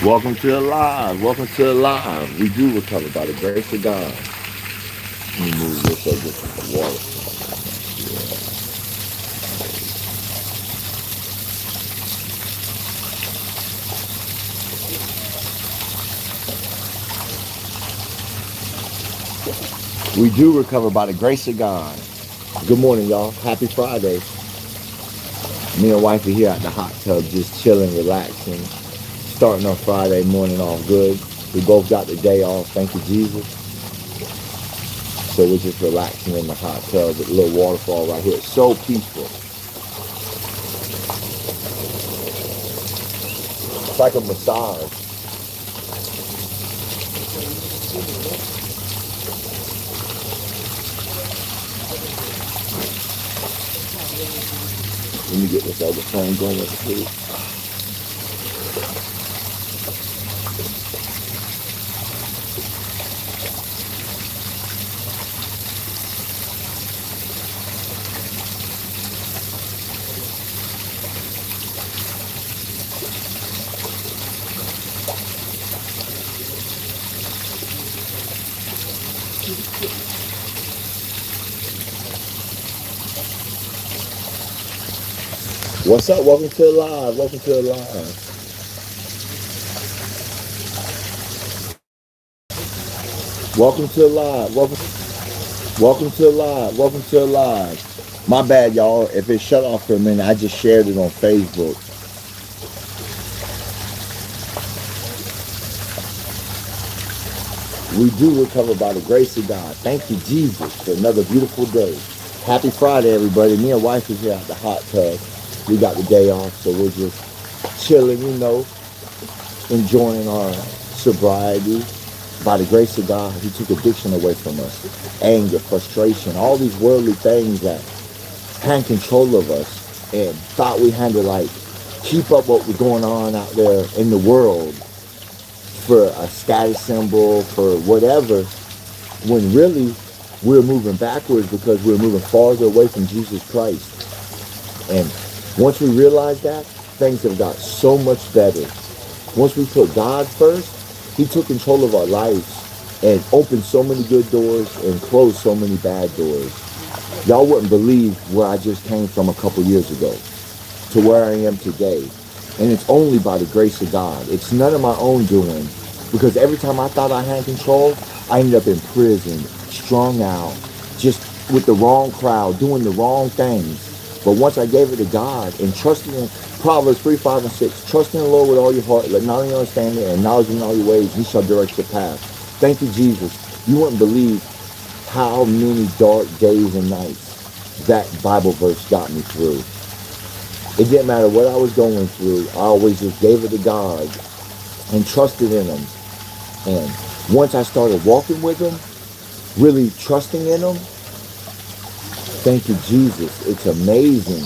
Welcome to Alive. Welcome to Alive. We do recover by the grace of God. Let me move this so I get some water. We do recover by the grace of God. Good morning, y'all. Happy Friday. Me and wife are here at the hot tub just chilling, relaxing, starting our Friday morning off good. We both got the day off. Thank you, Jesus. So we're just relaxing in the hot tub with a little waterfall right here. It's so peaceful. It's like a massage. Let me get this other phone going with the food. What's up? Welcome to Alive. Welcome to Alive. Welcome to Alive. Welcome to Alive. Welcome to Alive. My bad, y'all. If it shut off for a minute, I just shared it on Facebook. We do recover by the grace of God. Thank you, Jesus, for another beautiful day. Happy Friday, everybody. Me and wife is here at the hot tub. We got the day off, so we're just chilling, enjoying our sobriety. By the grace of God, He took addiction away from us. Anger, frustration, all these worldly things that had control of us and thought we had to keep up what was going on out there in the world for a status symbol, for whatever, when really we're moving backwards because we're moving farther away from Jesus Christ. And once we realize that, things have got so much better. Once we put God first, He took control of our lives and opened so many good doors and closed so many bad doors. Y'all wouldn't believe where I just came from a couple years ago to where I am today. And it's only by the grace of God. It's none of my own doing. Because every time I thought I had control, I ended up in prison, strung out, just with the wrong crowd, doing the wrong things. But once I gave it to God and trusted in Proverbs 3, 5, and 6, trust in the Lord with all your heart, let not only understand it, and acknowledge Him in all your ways, He shall direct your path. Thank you, Jesus. You wouldn't believe how many dark days and nights that Bible verse got me through. It didn't matter what I was going through. I always just gave it to God and trusted in Him. And once I started walking with Him, really trusting in Him, thank you, Jesus. It's amazing.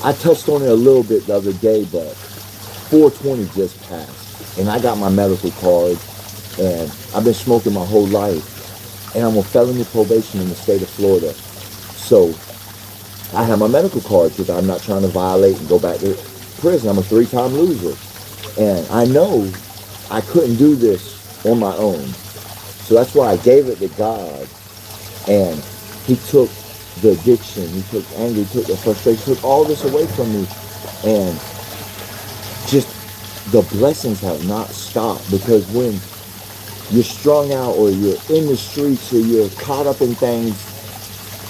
I touched on it a little bit the other day, but 420 just passed. And I got my medical card, and I've been smoking my whole life. And I'm on felony probation in the state of Florida. So I have my medical card because I'm not trying to violate and go back to prison. I'm a 3-time loser. And I know I couldn't do this on my own. So that's why I gave it to God. And He took the addiction, He took anger, He took the frustration, He took all this away from me. And just the blessings have not stopped, because when you're strung out or you're in the streets or you're caught up in things,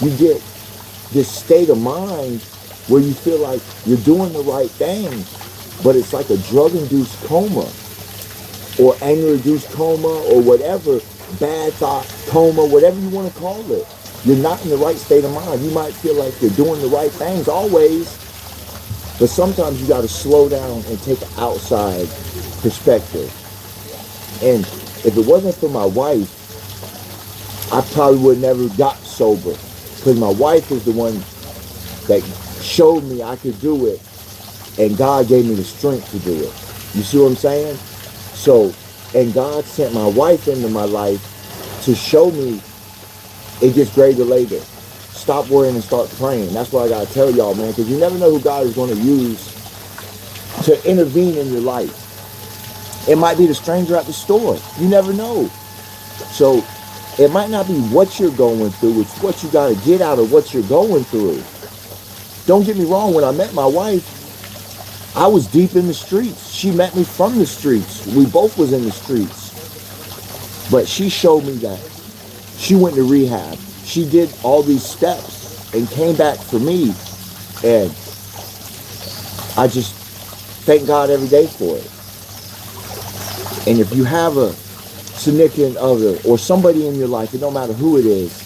you get this state of mind where you feel like you're doing the right thing, but it's like a drug-induced coma or anger-induced coma or whatever, bad thought coma, whatever you want to call it. You're not in the right state of mind. You might feel like you're doing the right things always, but sometimes you got to slow down and take an outside perspective. And if it wasn't for my wife, I probably would have never got sober, because my wife is the one that showed me I could do it, and God gave me the strength to do it. You see what I'm saying? So, and God sent my wife into my life to show me it gets greater later. Stop worrying and start praying. That's what I got to tell y'all, man, because you never know who God is going to use to intervene in your life. It might be the stranger at the store. You never know. So it might not be what you're going through. It's what you got to get out of what you're going through. Don't get me wrong. When I met my wife, I was deep in the streets. She met me from the streets. We both was in the streets. But she showed me that. She went to rehab. She did all these steps and came back for me. And I just thank God every day for it. And if you have a significant other or somebody in your life, it don't matter who it is,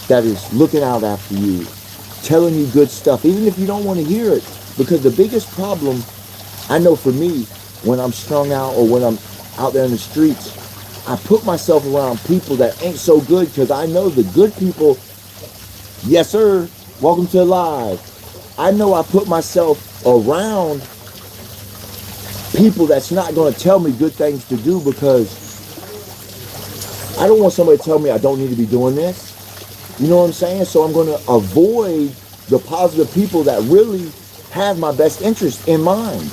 that is looking out after you, telling you good stuff, even if you don't want to hear it. Because the biggest problem, I know for me, when I'm strung out or when I'm out there in the streets, I put myself around people that ain't so good, because I know the good people, yes sir, welcome to Live. I know I put myself around people that's not going to tell me good things to do, because I don't want somebody to tell me I don't need to be doing this. You know what I'm saying? So I'm going to avoid the positive people that really have my best interest in mind.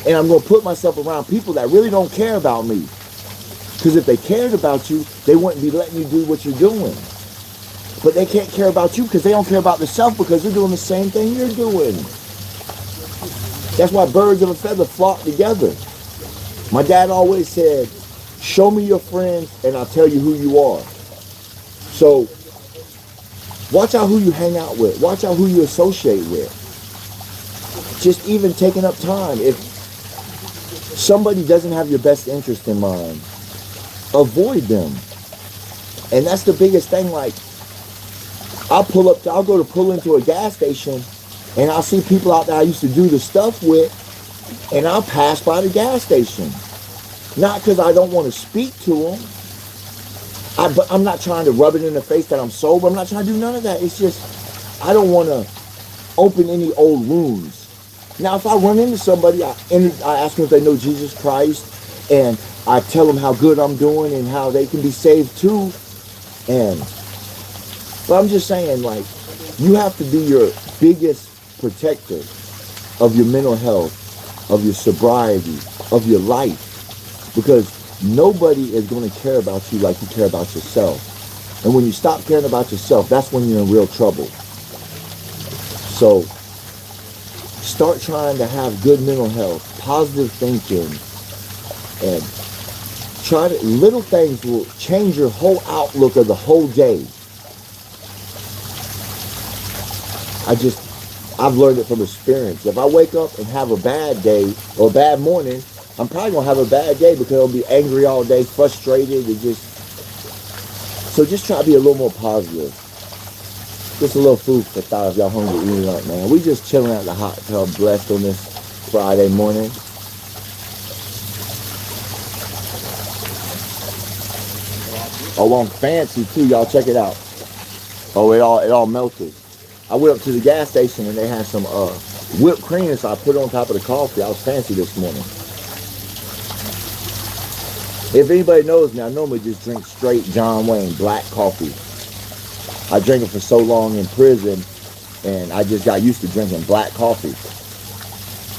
And I'm going to put myself around people that really don't care about me. Because if they cared about you, they wouldn't be letting you do what you're doing. But they can't care about you because they don't care about themselves, because they're doing the same thing you're doing. That's why birds of a feather flock together. My dad always said, show me your friends and I'll tell you who you are. So watch out who you hang out with. Watch out who you associate with. Just even taking up time. If somebody doesn't have your best interest in mind, avoid them. And that's the biggest thing. Like, I'll go to pull into a gas station and I'll see people out there I used to do the stuff with, and I'll pass by the gas station. Not because I don't want to speak to them. But I'm not trying to rub it in the face that I'm sober. I'm not trying to do none of that. It's just, I don't want to open any old wounds. Now, if I run into somebody, I ask them if they know Jesus Christ, and I tell them how good I'm doing and how they can be saved too. But I'm just saying, like, you have to be your biggest protector of your mental health, of your sobriety, of your life, because nobody is going to care about you like you care about yourself. And when you stop caring about yourself, that's when you're in real trouble. So start trying to have good mental health, positive thinking, and little things will change your whole outlook of the whole day. I've learned it from experience. If I wake up and have a bad day or a bad morning, I'm probably going to have a bad day because I'll be angry all day, frustrated, so just try to be a little more positive. Just a little food for thought if y'all hungry eating up, man. We just chilling at the hot tub, blessed on this Friday morning. Oh, I'm fancy too, y'all. Check it out. Oh, it all melted. I went up to the gas station and they had some whipped cream, so I put it on top of the coffee. I was fancy this morning. If anybody knows me, I normally just drink straight John Wayne black coffee. I drank it for so long in prison, and I just got used to drinking black coffee.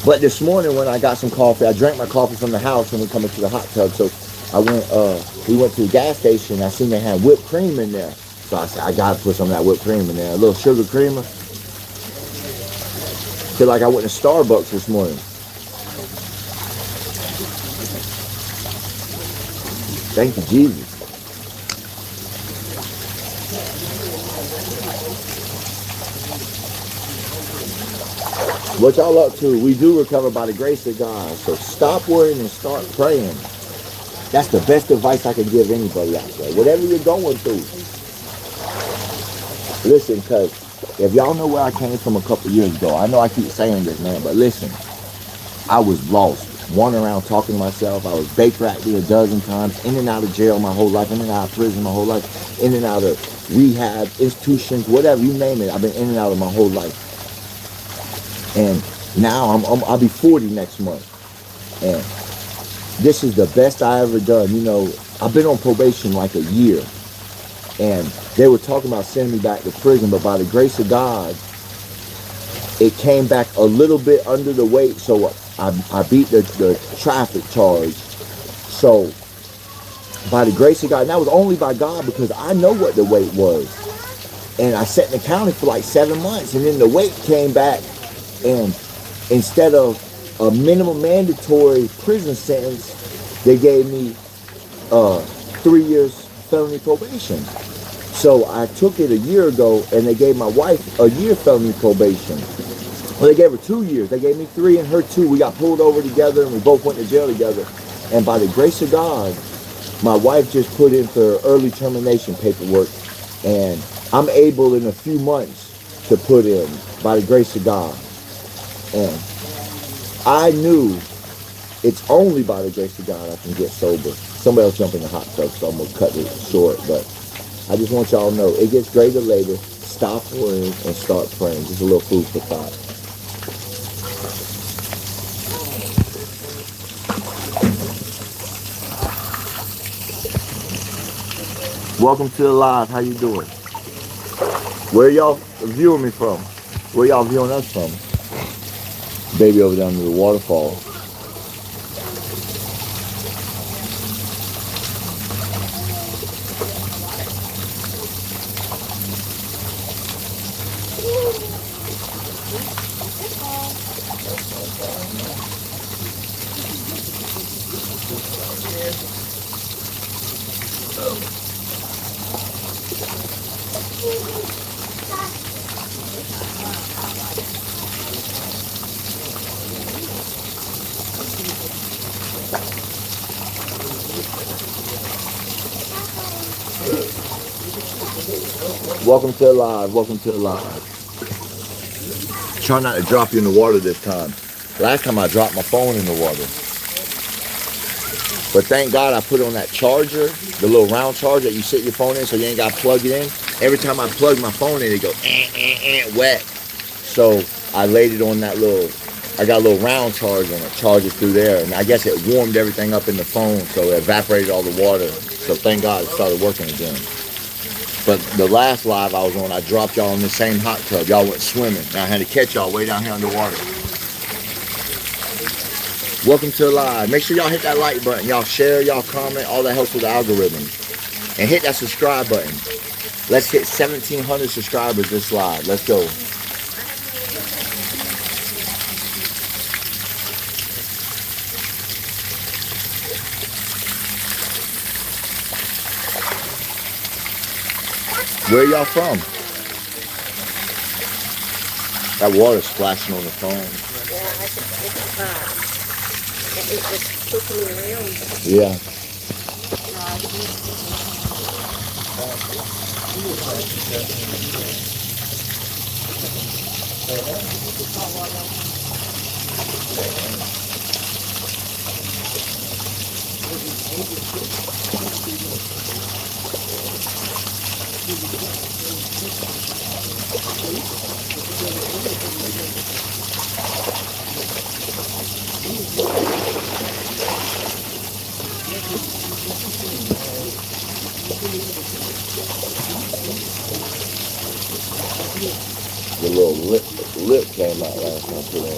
But this morning when I got some coffee, I drank my coffee from the house when we come into the hot tub. So we went to the gas station. I seen they had whipped cream in there. So I said, I gotta put some of that whipped cream in there. A little sugar creamer. Feel like I went to Starbucks this morning. Thank you, Jesus. What y'all up to? We do recover by the grace of God. So stop worrying and start praying. That's the best advice I can give anybody out there. Whatever you're going through. Listen, because if y'all know where I came from a couple years ago, I know I keep saying this, man, but listen, I was lost. Wandering around talking to myself. I was bankrupt a dozen times, in and out of jail my whole life, in and out of prison my whole life, in and out of rehab, institutions, whatever, you name it. I've been in and out of my whole life. And now I'll be 40 next month. And this is the best I ever done. You know, I've been on probation like a year. And they were talking about sending me back to prison, but by the grace of God, it came back a little bit under the weight. So I beat the traffic charge. So by the grace of God, and that was only by God, because I know what the weight was. And I sat in the county for like 7 months, and then the weight came back, and instead of a minimum mandatory prison sentence, they gave me 3 years felony probation. So I took it a year ago, and they gave my wife a year felony probation. Well, they gave her 2 years. They gave me 3 and her 2. We got pulled over together, and we both went to jail together. And by the grace of God, my wife just put in for early termination paperwork, and I'm able in a few months to put in, by the grace of God. And I knew it's only by the grace of God I can get sober. Somebody else jump in the hot tub, so I'm going to cut it short. But I just want y'all to know, it gets greater later. Stop worrying and start praying. Just a little food for thought. Welcome to the live. How you doing? Where y'all viewing me from? Where y'all viewing us from? Baby over down to the waterfall. Welcome to the live. Welcome to the live. Try not to drop you in the water this time. Last time I dropped my phone in the water. But thank God I put it on that charger, the little round charger that you sit your phone in so you ain't got to plug it in. Every time I plug my phone in, it goes wet. So I laid it on that I got a little round charger on it, charge it through there. And I guess it warmed everything up in the phone, so it evaporated all the water. So thank God it started working again. But the last live I was on, I dropped y'all in the same hot tub. Y'all went swimming. And I had to catch y'all way down here underwater. Welcome to the live. Make sure y'all hit that like button. Y'all share, y'all comment. All that helps with the algorithm. And hit that subscribe button. Let's hit 1,700 subscribers this live. Let's go. Where y'all from? That water's splashing on the phone. Yeah. The little lip came out last time I put on.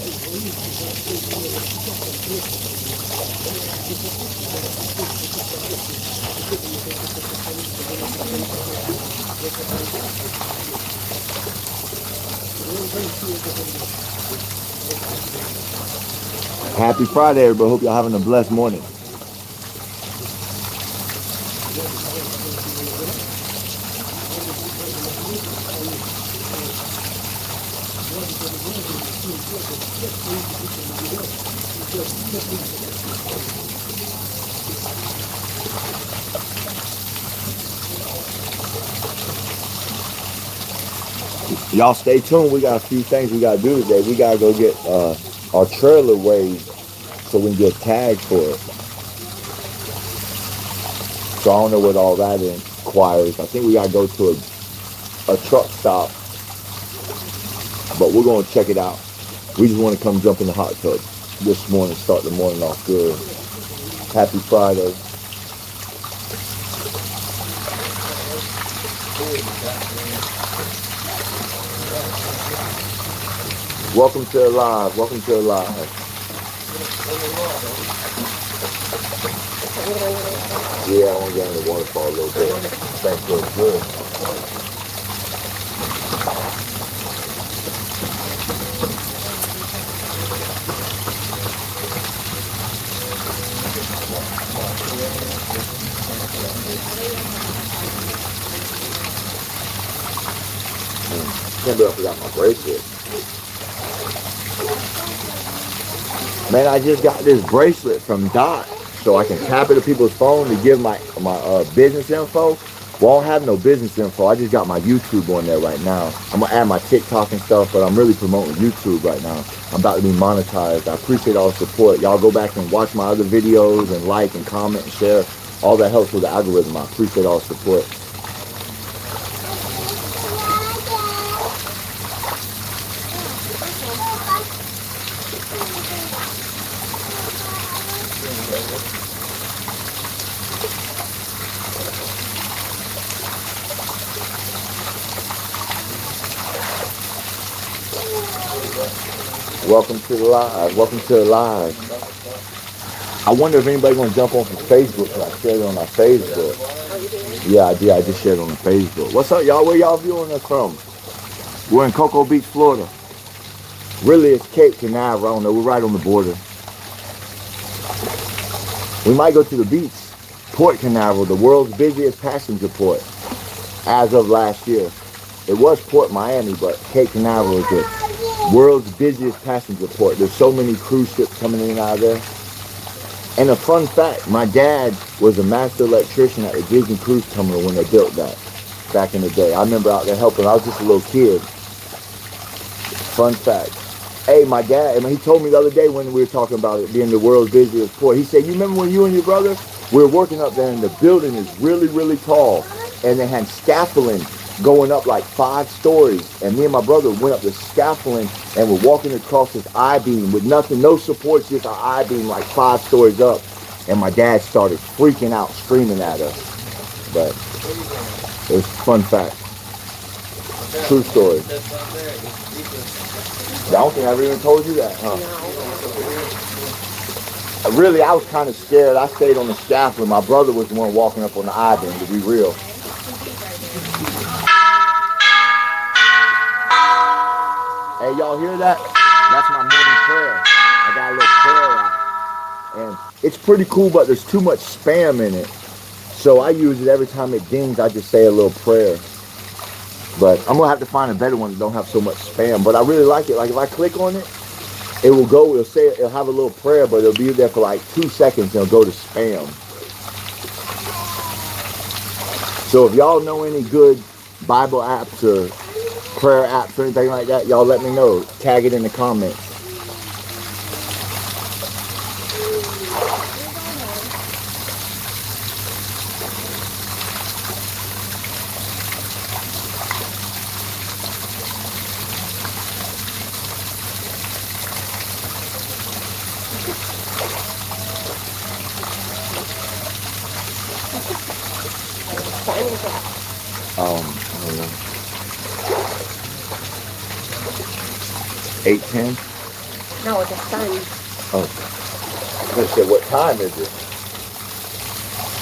Happy Friday, everybody. Hope y'all having a blessed morning. Y'all stay tuned. We got a few things we got to do today. We got to go get our trailer weighed so we can get tagged for it. So I don't know what all that requires. I think we got to go to a truck stop. But we're going to check it out. We just want to come jump in the hot tub this morning, start the morning off good. Happy Friday. Welcome to the live. Welcome to the live. Yeah, I want to get in the waterfall a little bit. That feels good. Can't believe I forgot my bracelet. Man, I just got this bracelet from Dot, so I can tap it to people's phone to give my business info. Well, I don't have no business info. I just got my YouTube on there right now. I'm gonna add my TikTok and stuff, but I'm really promoting YouTube right now. I'm about to be monetized. I appreciate all the support. Y'all go back and watch my other videos and like and comment and share. All that helps with the algorithm. I appreciate all the support. Welcome to the live. Welcome to the live. I wonder if anybody's gonna jump on from Facebook, because I shared it on my Facebook. Yeah, I did. I just shared it on the Facebook. What's up, y'all? Where y'all viewing us from? We're in Cocoa Beach, Florida. Really, it's Cape Canaveral. I don't know. We're right on the border. We might go to the beach. Port Canaveral, the world's busiest passenger port as of last year. It was Port Miami, but Cape Canaveral is the world's busiest passenger port. There's so many cruise ships coming in and out of there. And a fun fact, my dad was a master electrician at the Disney Cruise Terminal when they built that back in the day. I remember out there helping. I was just a little kid. Fun fact. Hey, my dad, he told me the other day when we were talking about it being the world's busiest port, he said, you remember when you and your brother were working up there and the building is really, really tall, and they had scaffolding going up like 5 stories, and me and my brother went up the scaffolding and were walking across this I-beam with nothing, no supports, just an I-beam like 5 stories up, and my dad started freaking out, screaming at us. But it was a fun fact. True story. I don't think I ever even told you that, huh? Really, I was kind of scared. I stayed on the scaffolding. My brother was the one walking up on the I-beam, to be real. Hey, y'all hear that? That's my morning prayer. I got a little prayer out. And it's pretty cool, but there's too much spam in it. So I use it every time it dings, I just say a little prayer. But I'm going to have to find a better one that don't have so much spam. But I really like it. Like if I click on it, it will go, it'll have a little prayer, but it'll be there for like 2 seconds and it'll go to spam. So if y'all know any good Bible apps or prayer apps or anything like that, y'all let me know. Tag it in the comments. I don't know. 8:10? No, the sun. Oh. I said, what time is it?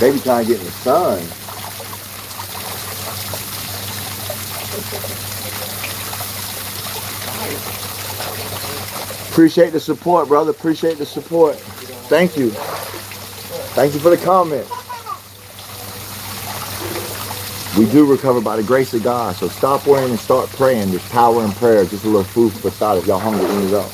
Baby trying to get in the sun. Appreciate the support, brother. Appreciate the support. Thank you. Thank you for the comment. We do recover by the grace of God. So stop worrying and start praying. There's power in prayer. Just a little food for thought if y'all hungry, eat it up.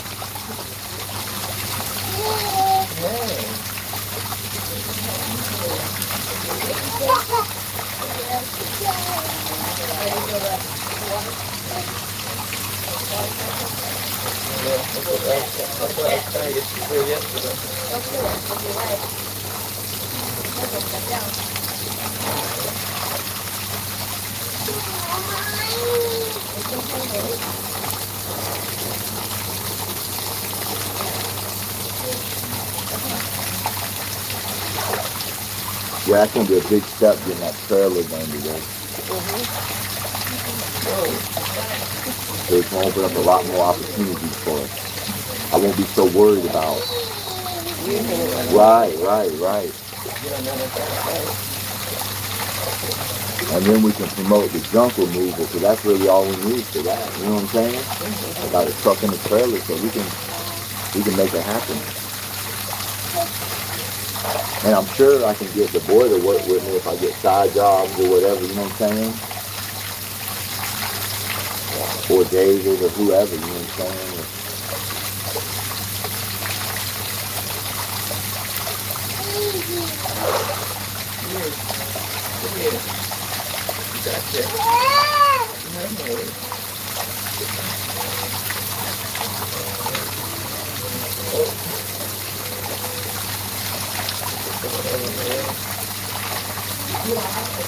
Yeah, that's going to be a big step getting that trailer done today. So it's going to open up a lot more opportunities for us. I won't be so worried about Right. And then we can promote the junk removal, because that's really all we need for that. You know what I'm saying? About a truck and a trailer, so we can make it happen. And I'm sure I can get the boy to work with me if I get side jobs or whatever, you know what I'm saying? Or David or whoever, you know what I'm saying?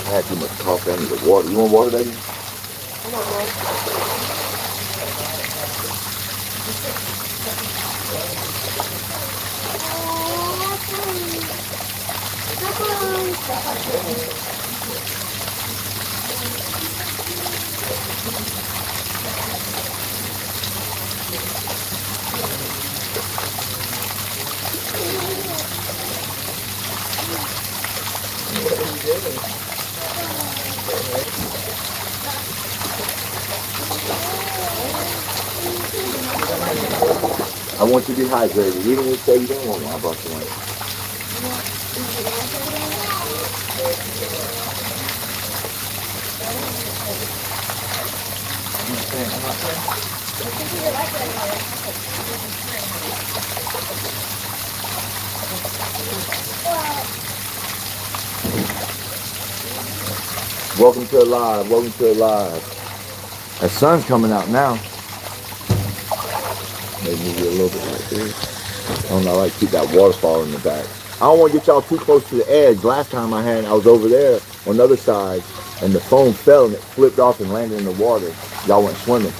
I had too much coffee. I need the water. You want water, baby? I want you to be hydrated. Even if you say you don't want one, I brought you one. Welcome to Alive. Welcome to Alive. The sun's coming out now. Maybe move it a little bit like this. I don't know, I like to keep that waterfall in the back. I don't want to get y'all too close to the edge. Last time I was over there on the other side, and the foam fell and it flipped off and landed in the water. Y'all went swimming.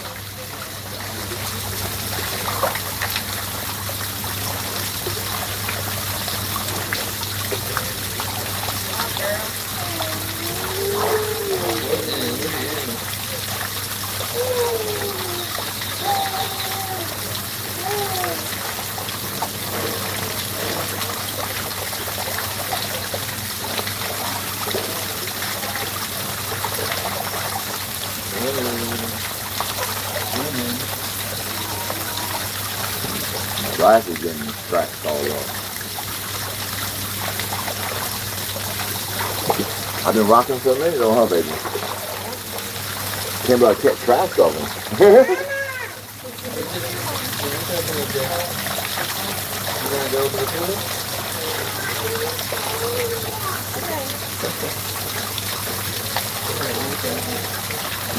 Glasses getting scratched all up. I've been rocking for a minute though, huh, baby? Can't believe I kept track of them.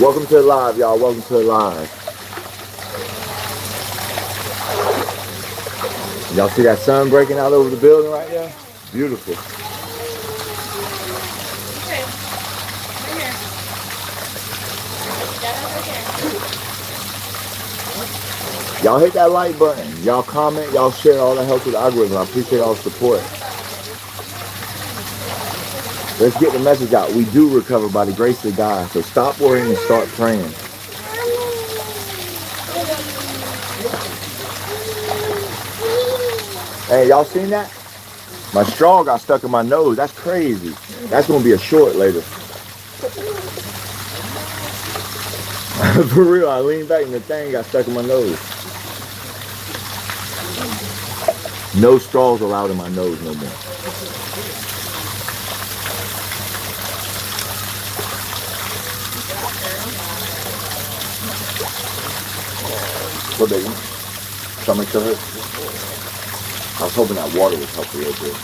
Welcome to Live, y'all. Welcome to Live. Y'all see that sun breaking out over the building right now? Beautiful. Y'all hit that like button. Y'all comment. Y'all share. All that helps with the algorithm. I appreciate all the support. Let's get the message out. We do recover by the grace of God. So stop worrying and start praying. Hey, y'all seen that? My straw got stuck in my nose. That's crazy. That's going to be a short later. For real, I leaned back and the thing got stuck in my nose. No straws allowed in my nose no more. What, baby? Stomach to hurt? I was hoping that water would help a little bit.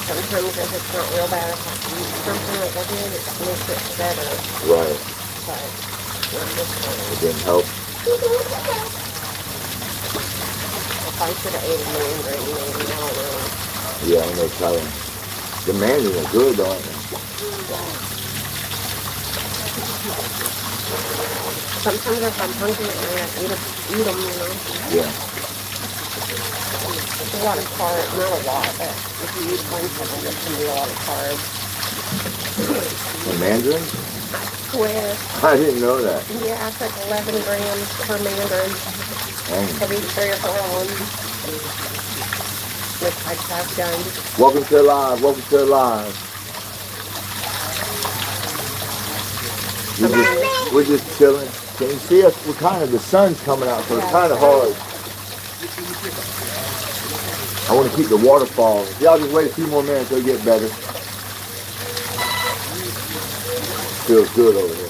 Sometimes if it's not real bad, if I can use something like I did, it makes it better. Right. But not this one. It didn't help. If I should have ate a mandarin, maybe, I don't know. Yeah, I know telling. The mandarins are good, though, aren't they? Sometimes if I'm hungry, I eat them, you know. Yeah. It's a lot of carbs, not a lot, but if you eat one second, it can be a lot of carbs. The mandarin? I swear. I didn't know that. Yeah, I took 11 grams per mandarin. I've eaten 3 or 4 of them. Which I've done. Welcome to the live. Welcome to the live. We're just chilling. Can you see us? We're kind of, the sun's coming out, so it's kind of hard. I want to keep the waterfall. Y'all just wait a few more minutes, it'll get better. Feels good over here.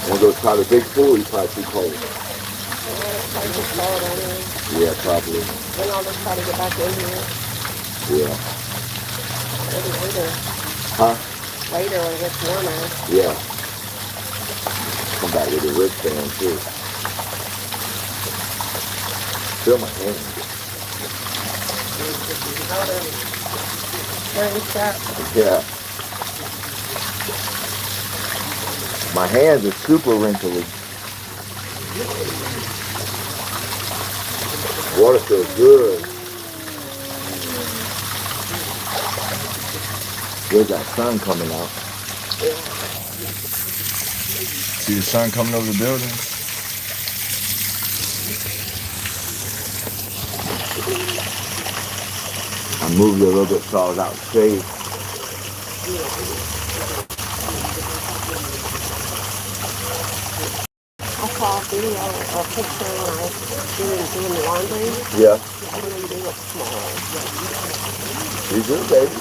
Want to go try the big pool? He's probably too cold. Yeah, probably. Then I'll just try to get back in here. Yeah. Maybe later. Huh? Later when it gets warmer. Yeah. Come back with a wristband too. Feel my hand. Yeah. My hands are super wrinkly. Water feels good. There's that sun coming out. See the sun coming over the building? I moved it a little bit so I was out shade. I saw a video or a picture when I was doing the laundry. Yeah. I really do look small. You do, baby.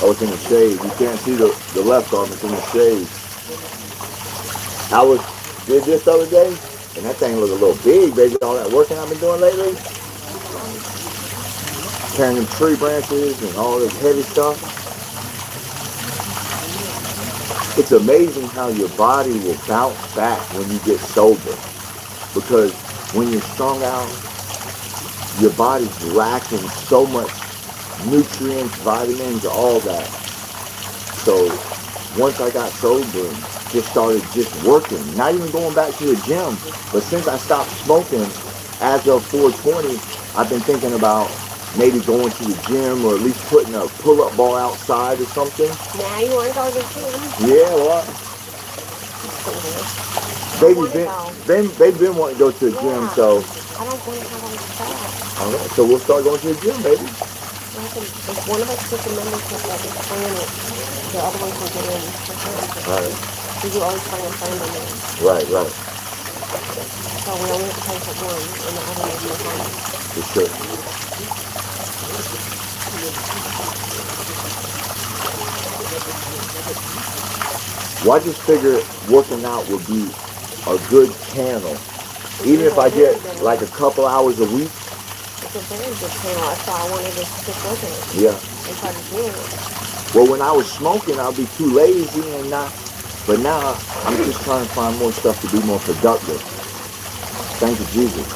Oh, it's in the shade. You can't see the left arm. It's in the shade. Did this the other day, and that thing looked a little big, baby. All that working I've been doing lately. Carrying them tree branches and all this heavy stuff. It's amazing how your body will bounce back when you get sober. Because when you're strung out, your body's lacking so much nutrients, vitamins, all that. So once I got sober, just started just working, not even going back to the gym. But since I stopped smoking, as of 420, I've been thinking about maybe going to the gym or at least putting a pull-up bar outside or something. Now you want to go to the gym? Yeah, well, they've been wanting to go to the gym, so. I don't want to have them start. All right, so we'll start going to the gym, baby. If one of us gets a membership that is playing it, the other one can get in. All right. Because you always find a friend in there. Right. So we only have to pay for one, and the other one is behind. For sure. Well, I just figured working out would be a good channel. Even if I get like a couple hours a week. It's a very good channel. That's why I wanted to stick with it. Yeah. And try to do it. Well, when I was smoking, I'd be too lazy and not. But now, I'm just trying to find more stuff to be more productive. Thank you, Jesus.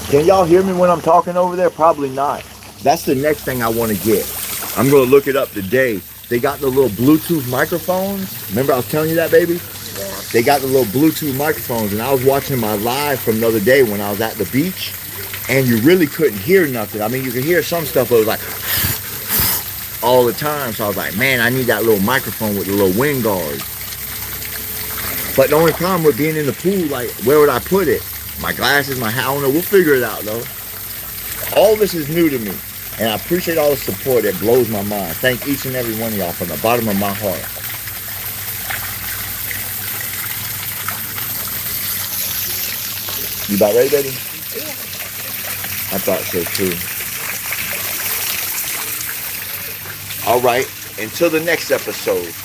Can y'all hear me when I'm talking over there? Probably not. That's the next thing I want to get. I'm going to look it up today. They got the little Bluetooth microphones. Remember I was telling you that, baby? Yeah. They got the little Bluetooth microphones, and I was watching my live from the other day when I was at the beach, and you really couldn't hear nothing. I mean, you could hear some stuff, but it was like all the time. So I was like, man, I need that little microphone with the little wind guard. But the only problem with being in the pool, like, where would I put it? My glasses, my hat, I don't know. We'll figure it out, though. All this is new to me. And I appreciate all the support. That blows my mind. Thank each and every one of y'all from the bottom of my heart. You about ready, baby? Yeah. I thought so too. All right. Until the next episode.